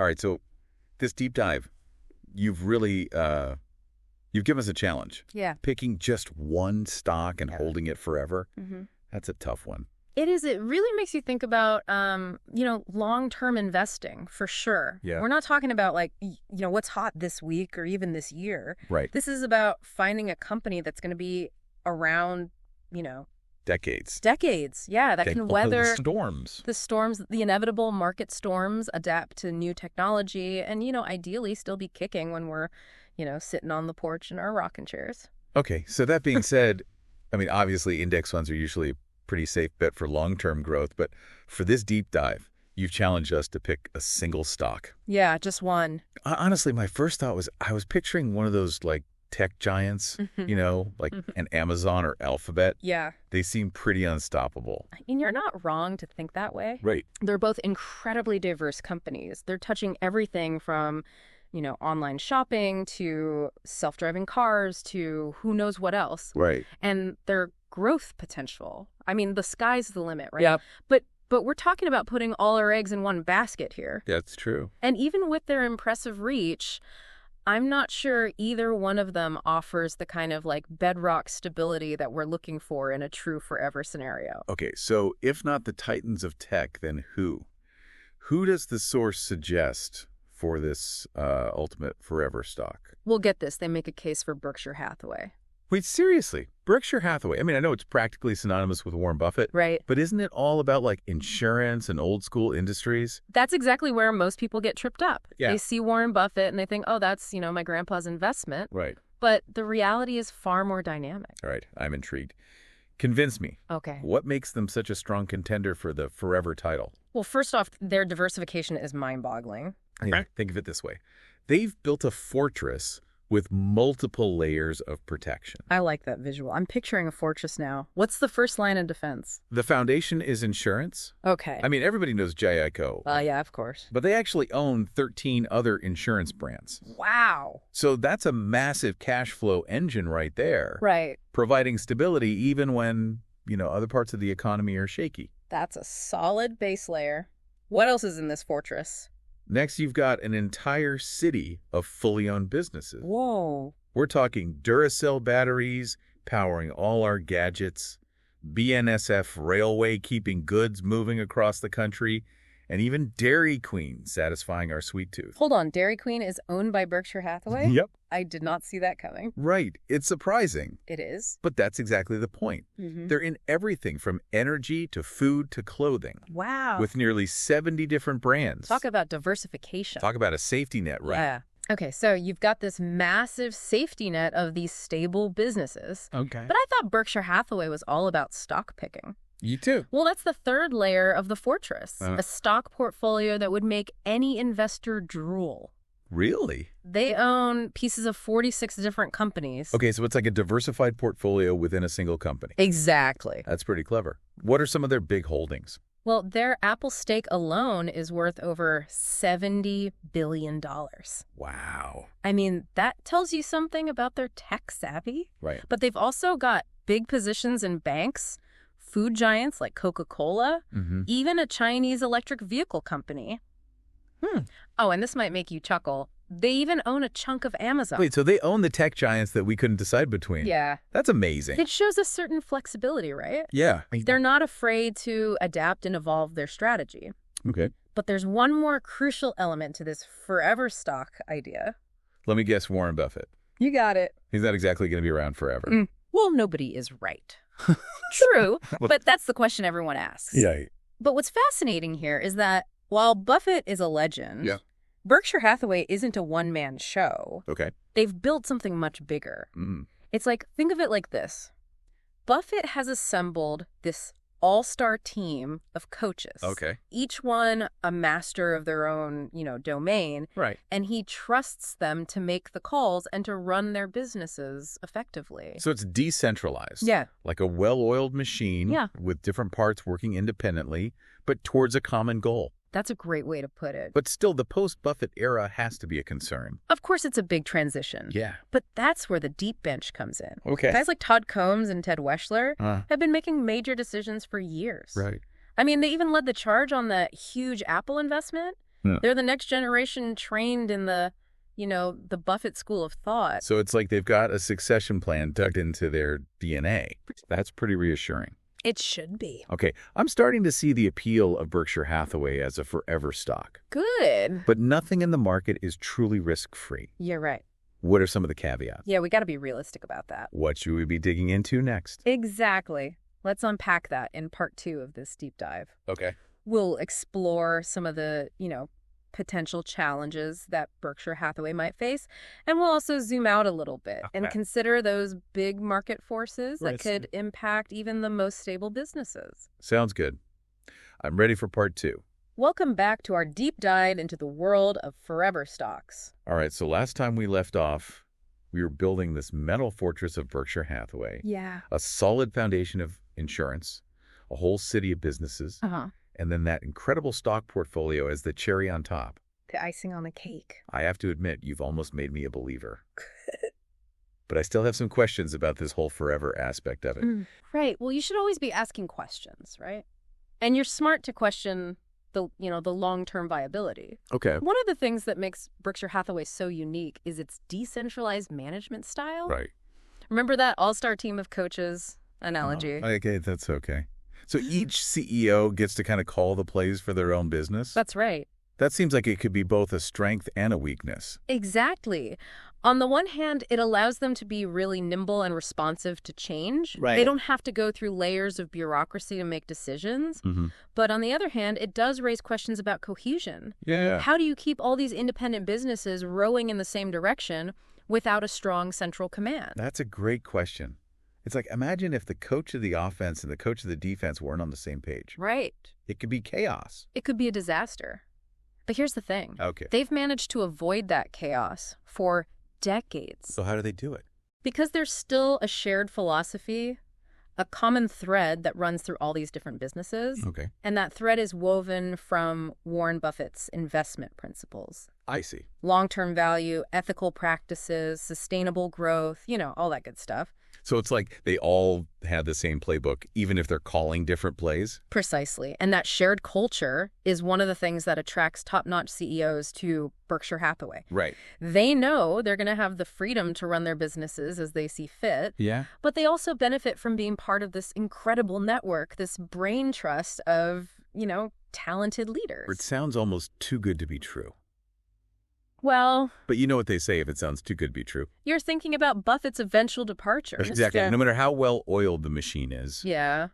All right, so this deep dive, you've really you've given us a challenge. Yeah. Picking just one stock and holding it forever, that's a tough one. It is. It really makes you think about, long-term investing, for sure. Yeah. We're not talking about, like, what's hot this week or even this year. Right. This is about finding a company that's going to be around, Decades. decades. Yeah, that can weather the storms. the inevitable market storms, adapt to new technology, and, ideally still be kicking when we're, sitting on the porch in our rocking chairs. Okay, so that being said, I mean, obviously index funds are usually pretty safe bet for long-term growth, but for this deep dive, you've challenged us to pick a single stock. Yeah, just one. Honestly, my first thought was I was picturing one of those like tech giants, like an Amazon or Alphabet. Yeah. They seem pretty unstoppable. And you're not wrong to think that way. Right. They're both incredibly diverse companies. They're touching everything from, online shopping to self-driving cars to who knows what else. Right. And their growth potential. I mean, the sky's the limit, right? Yep. But we're talking about putting all our eggs in one basket here. That's true. And even with their impressive reach, I'm not sure either one of them offers the kind of like bedrock stability that we're looking for in a true forever scenario. Okay, so if not the titans of tech, then who? Who does the source suggest for this ultimate forever stock? We'll get this. They make a case for Berkshire Hathaway. Wait, seriously? Berkshire Hathaway. I mean, I know it's practically synonymous with Warren Buffett. Right. But isn't it all about like insurance and old school industries? That's exactly where most people get tripped up. Yeah. They see Warren Buffett and they think, oh, that's, my grandpa's investment. Right. But the reality is far more dynamic. All right. I'm intrigued. Convince me. Okay. What makes them such a strong contender for the forever title? Well, first off, their diversification is mind-boggling. Yeah, think of it this way. They've built a fortress with multiple layers of protection. I like that visual. I'm picturing a fortress now. What's the first line of defense? The foundation is insurance. Okay. I mean, everybody knows Geico. Yeah, of course. But they actually own 13 other insurance brands. Wow. So that's a massive cash flow engine right there. Right. Providing stability even when, other parts of the economy are shaky. That's a solid base layer. What else is in this fortress? Next, you've got an entire city of fully owned businesses. Whoa. We're talking Duracell batteries powering all our gadgets, BNSF Railway keeping goods moving across the country, and even Dairy Queen satisfying our sweet tooth. Hold on, Dairy Queen is owned by Berkshire Hathaway? Yep. I did not see that coming. Right. It's surprising. It is? But that's exactly the point. They're in everything from energy to food to clothing. Wow. With nearly 70 different brands. Talk about diversification. Talk about a safety net, right? Yeah. Okay, so you've got this massive safety net of these stable businesses. Okay. But I thought Berkshire Hathaway was all about stock picking. You too. Well, that's the third layer of the fortress, a stock portfolio that would make any investor drool. Really? They own pieces of 46 different companies. Okay, so it's like a diversified portfolio within a single company. Exactly. That's pretty clever. What are some of their big holdings? Well, their Apple stake alone is worth over $70 billion. Wow. I mean, that tells you something about their tech savvy. Right. But they've also got big positions in banks, food giants like Coca-Cola, even a Chinese electric vehicle company. Oh, and this might make you chuckle. They even own a chunk of Amazon. Wait, so they own the tech giants that we couldn't decide between? Yeah. That's amazing. It shows a certain flexibility, right? Yeah. They're not afraid to adapt and evolve their strategy. Okay. But there's one more crucial element to this forever stock idea. Let me guess, Warren Buffett. You got it. He's not exactly going to be around forever. Well, nobody is right. True, but that's the question everyone asks. Yeah. But what's fascinating here is that while Buffett is a legend, Berkshire Hathaway isn't a one-man show. Okay. They've built something much bigger. It's like, think of it like this. Buffett has assembled this all-star team of coaches. Okay. Each one a master of their own, domain. Right. And he trusts them to make the calls and to run their businesses effectively. So it's decentralized. Yeah. Like a well-oiled machine with different parts working independently, but towards a common goal. That's a great way to put it. But still, the post-Buffett era has to be a concern. Of course, it's a big transition. Yeah. But that's where the deep bench comes in. Okay. Guys like Todd Combs and Ted Weschler have been making major decisions for years. Right. I mean, they even led the charge on the huge Apple investment. Yeah. They're the next generation trained in the Buffett school of thought. So it's like they've got a succession plan tucked into their DNA. That's pretty reassuring. It should be. Okay, I'm starting to see the appeal of Berkshire Hathaway as a forever stock. Good. But nothing in the market is truly risk-free. You're right. What are some of the caveats? Yeah, we got to be realistic about that. What should we be digging into next? Exactly. Let's unpack that in part 2 of this deep dive. Okay. We'll explore some of the, potential challenges that Berkshire Hathaway might face. And we'll also zoom out a little bit and consider those big market forces that could impact even the most stable businesses. Sounds good. I'm ready for part 2. Welcome back to our deep dive into the world of forever stocks. All right, so last time we left off, we were building this mental fortress of Berkshire Hathaway. Yeah. A solid foundation of insurance, a whole city of businesses, and then that incredible stock portfolio as the cherry on top. The icing on the cake. I have to admit, you've almost made me a believer. But I still have some questions about this whole forever aspect of it. Right. Well, you should always be asking questions, right? And you're smart to question the long-term viability. Okay. One of the things that makes Berkshire Hathaway so unique is its decentralized management style. Right. Remember that all-star team of coaches analogy? Okay, that's okay. So each CEO gets to kind of call the plays for their own business? That's right. That seems like it could be both a strength and a weakness. Exactly. On the one hand, it allows them to be really nimble and responsive to change. Right. They don't have to go through layers of bureaucracy to make decisions. But on the other hand, it does raise questions about cohesion. Yeah. How do you keep all these independent businesses rowing in the same direction without a strong central command? That's a great question. It's like, imagine if the coach of the offense and the coach of the defense weren't on the same page. Right. It could be chaos. It could be a disaster. But here's the thing. Okay. They've managed to avoid that chaos for decades. So how do they do it? Because there's still a shared philosophy, a common thread that runs through all these different businesses. Okay. And that thread is woven from Warren Buffett's investment principles. I see. Long-term value, ethical practices, sustainable growth, all that good stuff. So it's like they all have the same playbook, even if they're calling different plays? Precisely. And that shared culture is one of the things that attracts top-notch CEOs to Berkshire Hathaway. Right. They know they're going to have the freedom to run their businesses as they see fit. Yeah. But they also benefit from being part of this incredible network, this brain trust of, talented leaders. It sounds almost too good to be true. Well, But you know what they say if it sounds too good to be true. you're thinking about Buffett's eventual departure. Exactly. No matter how well oiled the machine is, Yeah.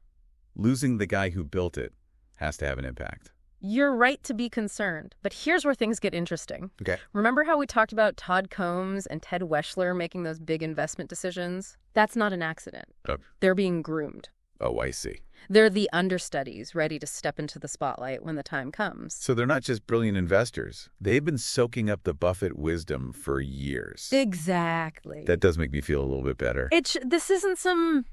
losing the guy who built it has to have an impact. You're right to be concerned. But here's where things get interesting. Okay. Remember how we talked about Todd Combs and Ted Weschler making those big investment decisions? That's not an accident. Oh, They're being groomed. I see. They're the understudies ready to step into the spotlight when the time comes. So they're not just brilliant investors. They've been soaking up the Buffett wisdom for years. Exactly. That does make me feel a little bit better. This isn't some,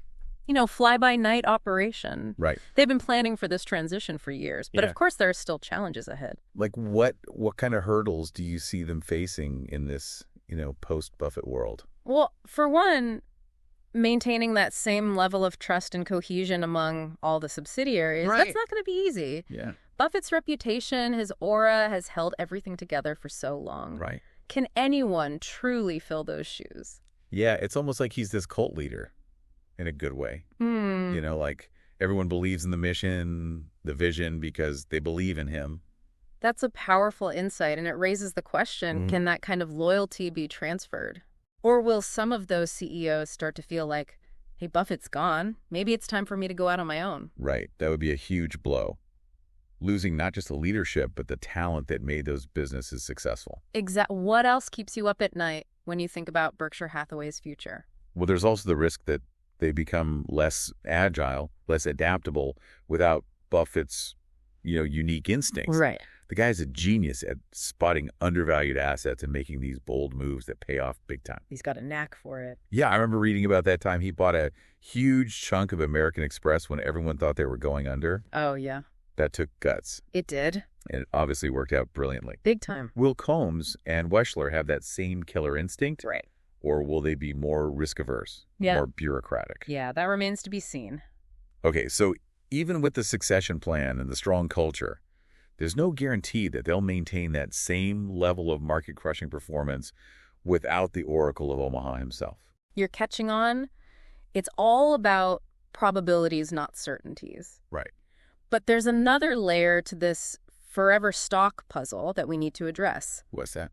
fly-by-night operation. Right. They've been planning for this transition for years. But Yeah. of course, there are still challenges ahead. Like what kind of hurdles do you see them facing in this, post-Buffett world? Well, for one, maintaining that same level of trust and cohesion among all the subsidiaries, Right. that's not going to be easy. Yeah. Buffett's reputation, his aura has held everything together for so long. Right. Can anyone truly fill those shoes? Yeah, it's almost like he's this cult leader in a good way. Like everyone believes in the mission, the vision, because they believe in him. That's a powerful insight, and it raises the question, can that kind of loyalty be transferred? Or will some of those CEOs start to feel like, hey, Buffett's gone. Maybe it's time for me to go out on my own. Right. That would be a huge blow. Losing not just the leadership, but the talent that made those businesses successful. What else keeps you up at night when you think about Berkshire Hathaway's future? Well, there's also the risk that they become less agile, less adaptable without Buffett's, unique instincts. Right. The guy's a genius at spotting undervalued assets and making these bold moves that pay off big time. He's got a knack for it. Yeah, I remember reading about that time he bought a huge chunk of American Express when everyone thought they were going under. Oh, yeah. That took guts. It did. And it obviously worked out brilliantly. Big time. Will Combs and Weschler have that same killer instinct? Right. Or will they be more risk-averse, more bureaucratic? Yeah, that remains to be seen. Okay, so even with the succession plan and the strong culture, There's no guarantee that they'll maintain that same level of market-crushing performance without the Oracle of Omaha himself. You're catching on? It's all about probabilities, not certainties. Right. But there's another layer to this forever stock puzzle that we need to address. What's that?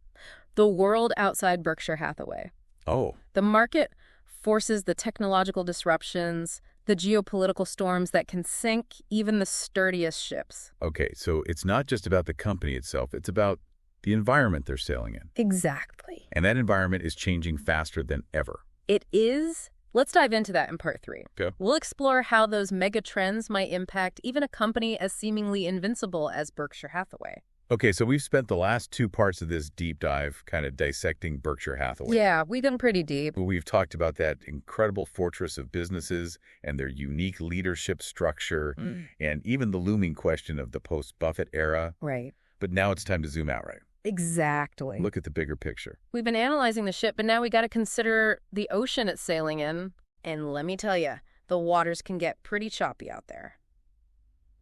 The world outside Berkshire Hathaway. Oh. The market forces the technological disruptions, the geopolitical storms that can sink even the sturdiest ships. Okay, so it's not just about the company itself, it's about the environment they're sailing in. Exactly. And that environment is changing faster than ever. It is. Let's dive into that in part 3. Okay. We'll explore how those mega trends might impact even a company as seemingly invincible as Berkshire Hathaway. Okay, so we've spent the last 2 parts of this deep dive kind of dissecting Berkshire Hathaway. Yeah, we've been pretty deep. We've talked about that incredible fortress of businesses and their unique leadership structure, and even the looming question of the post-Buffett era. Right. But now it's time to zoom out, right? Exactly. Look at the bigger picture. We've been analyzing the ship, but now we got to consider the ocean it's sailing in. And let me tell you, the waters can get pretty choppy out there.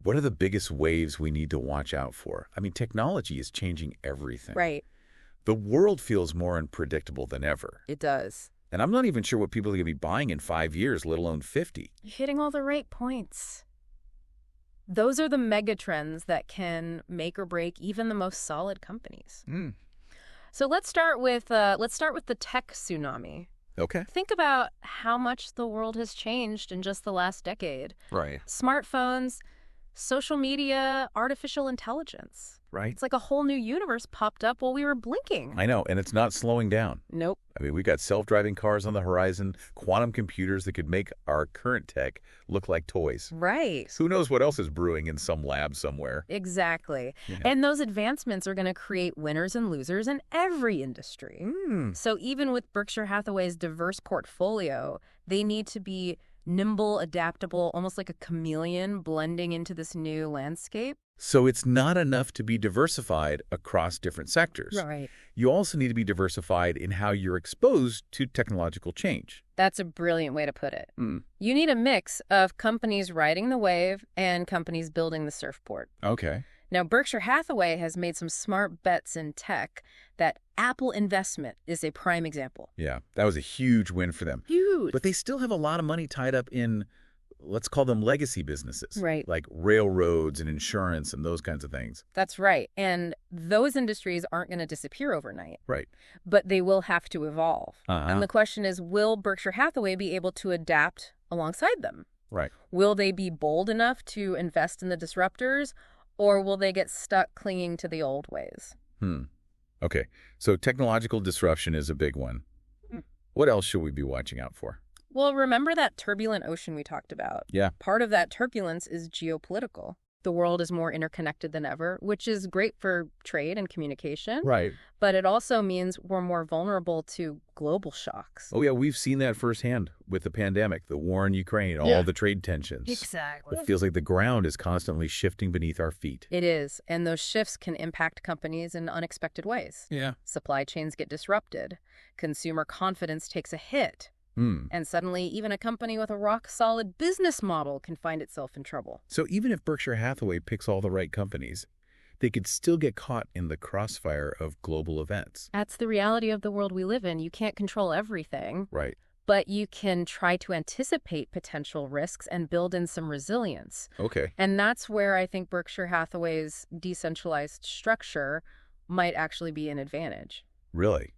What are the biggest waves we need to watch out for? I mean, technology is changing everything. Right. The world feels more unpredictable than ever. It does. And I'm not even sure what people are going to be buying in 5 years, let alone 50. You're hitting all the right points. Those are the mega trends that can make or break even the most solid companies. So let's start with the tech tsunami. Okay. Think about how much the world has changed in just the last decade. Right. Smartphones, social media, artificial intelligence. Right. It's like a whole new universe popped up while we were blinking. I know, and it's not slowing down. Nope. I mean, we got self-driving cars on the horizon, quantum computers that could make our current tech look like toys. Right. Who knows what else is brewing in some lab somewhere. Exactly. Yeah. And those advancements are going to create winners and losers in every industry. So even with Berkshire Hathaway's diverse portfolio, they need to be nimble, adaptable, almost like a chameleon blending into this new landscape. So it's not enough to be diversified across different sectors. Right. You also need to be diversified in how you're exposed to technological change. That's a brilliant way to put it. You need a mix of companies riding the wave and companies building the surfboard. Okay. Now, Berkshire Hathaway has made some smart bets in tech. That Apple investment is a prime example. Yeah, that was a huge win for them. Huge. But they still have a lot of money tied up in, let's call them legacy businesses. Right. Like railroads and insurance and those kinds of things. That's right. And those industries aren't going to disappear overnight. Right. But they will have to evolve. And the question is, will Berkshire Hathaway be able to adapt alongside them? Right. Will they be bold enough to invest in the disruptors, or will they get stuck clinging to the old ways? Okay, so technological disruption is a big one. What else should we be watching out for? Well, remember that turbulent ocean we talked about? Yeah. Part of that turbulence is geopolitical. The world is more interconnected than ever, which is great for trade and communication. Right. But it also means we're more vulnerable to global shocks. Oh, yeah, we've seen that firsthand with the pandemic, the war in Ukraine, all the trade tensions. Exactly. It feels like the ground is constantly shifting beneath our feet. It is, and those shifts can impact companies in unexpected ways. Yeah. Supply chains get disrupted. Consumer confidence takes a hit. And suddenly, even a company with a rock-solid business model can find itself in trouble. So even if Berkshire Hathaway picks all the right companies, they could still get caught in the crossfire of global events. That's the reality of the world we live in. You can't control everything. Right. But you can try to anticipate potential risks and build in some resilience. Okay. And that's where I think Berkshire Hathaway's decentralized structure might actually be an advantage. Really?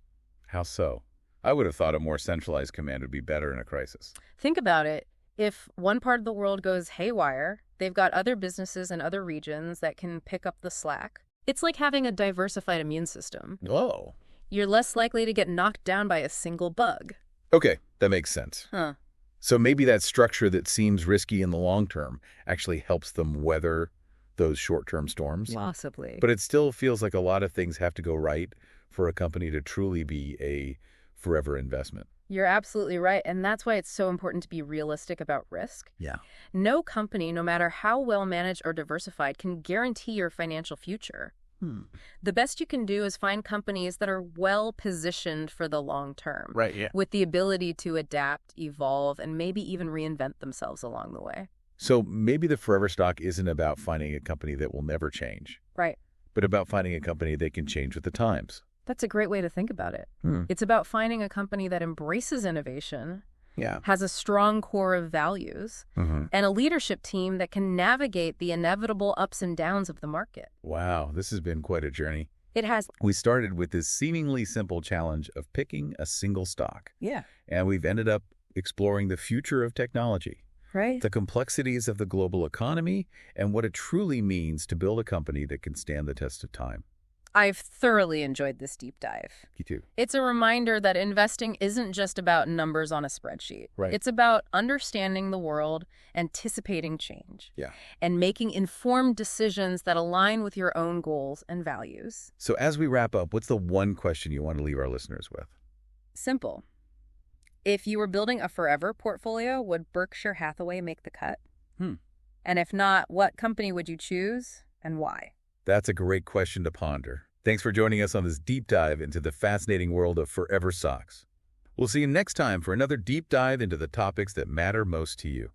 How so? I would have thought a more centralized command would be better in a crisis. Think about it. If one part of the world goes haywire, they've got other businesses in other regions that can pick up the slack. It's like having a diversified immune system. Oh. You're less likely to get knocked down by a single bug. Okay, that makes sense. Huh. So maybe that structure that seems risky in the long term actually helps them weather those short-term storms. Possibly. But it still feels like a lot of things have to go right for a company to truly be a forever investment. You're absolutely right. And that's why it's so important to be realistic about risk. Yeah. No company, no matter how well managed or diversified, can guarantee your financial future. The best you can do is find companies that are well positioned for the long term. Right, yeah. With the ability to adapt, evolve, and maybe even reinvent themselves along the way. So maybe the forever stock isn't about finding a company that will never change. Right. but about finding a company that can change with the times. That's a great way to think about it. It's about finding a company that embraces innovation, Yeah. has a strong core of values, and a leadership team that can navigate the inevitable ups and downs of the market. Wow, this has been quite a journey. It has. We started with this seemingly simple challenge of picking a single stock, Yeah. and we've ended up exploring the future of technology, Right. the complexities of the global economy, and what it truly means to build a company that can stand the test of time. I've thoroughly enjoyed this deep dive. You too. It's a reminder that investing isn't just about numbers on a spreadsheet. Right. It's about understanding the world, anticipating change, Yeah. and making informed decisions that align with your own goals and values. So as we wrap up, what's the one question you want to leave our listeners with? Simple. If you were building a forever portfolio, would Berkshire Hathaway make the cut? And if not, what company would you choose and why? That's a great question to ponder. Thanks for joining us on this deep dive into the fascinating world of forever stocks. We'll see you next time for another deep dive into the topics that matter most to you.